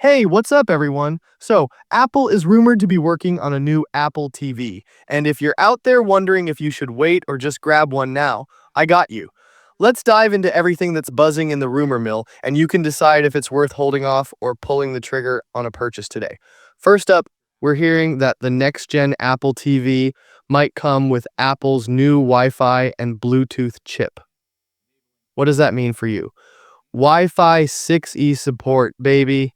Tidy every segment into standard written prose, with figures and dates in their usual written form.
Hey, what's up, everyone? So, Apple is rumored to be working on a new Apple TV. And if you're out there wondering if you should wait or just grab one now, I got you. Let's dive into everything that's buzzing in the rumor mill, and you can decide if it's worth holding off or pulling the trigger on a purchase today. First up, we're hearing that the next gen Apple TV might come with Apple's new Wi Fi and Bluetooth chip. What does that mean for you? Wi Fi 6E support, baby.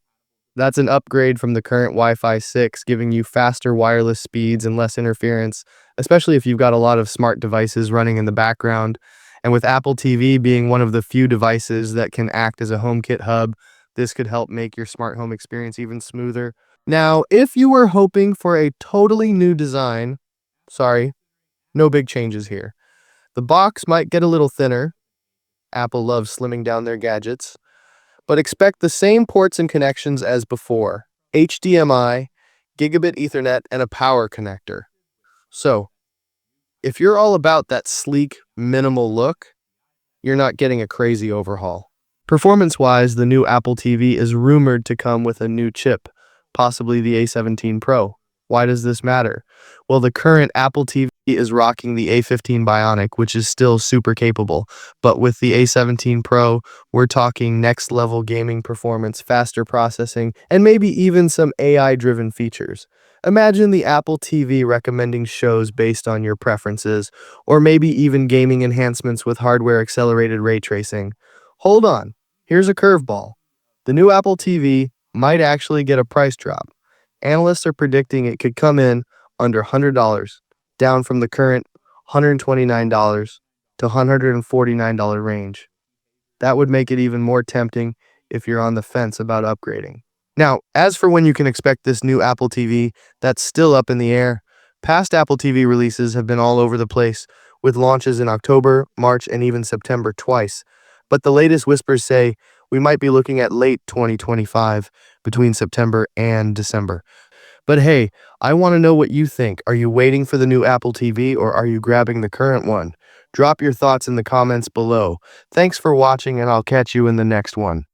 That's an upgrade from the current Wi-Fi 6, giving you faster wireless speeds and less interference, especially if you've got a lot of smart devices running in the background. And with Apple TV being one of the few devices that can act as a HomeKit hub, this could help make your smart home experience even smoother. Now, if you were hoping for a totally new design, sorry, no big changes here. The box might get a little thinner. Apple loves slimming down their gadgets, but expect the same ports and connections as before: HDMI, gigabit Ethernet, and a power connector. So, if you're all about that sleek, minimal look, you're not getting a crazy overhaul. Performance-wise, the new Apple TV is rumored to come with a new chip, possibly the A17 Pro. Why does this matter? Well, the current Apple TV is rocking the A15 Bionic, which is still super capable. But with the A17 Pro, we're talking next level gaming performance, faster processing, and maybe even some AI-driven features. Imagine the Apple TV recommending shows based on your preferences, or maybe even gaming enhancements with hardware accelerated ray tracing. Hold on, here's a curveball. The new Apple TV might actually get a price drop. Analysts are predicting it could come in under $100, down from the current $129 to $149 range. That would make it even more tempting if you're on the fence about upgrading. Now, as for when you can expect this new Apple TV, that's still up in the air. Past Apple TV releases have been all over the place, with launches in October, March, and even September twice. But the latest whispers say we might be looking at late 2025, between September and December. But hey, I want to know what you think. Are you waiting for the new Apple TV or are you grabbing the current one? Drop your thoughts in the comments below. Thanks for watching, and I'll catch you in the next one.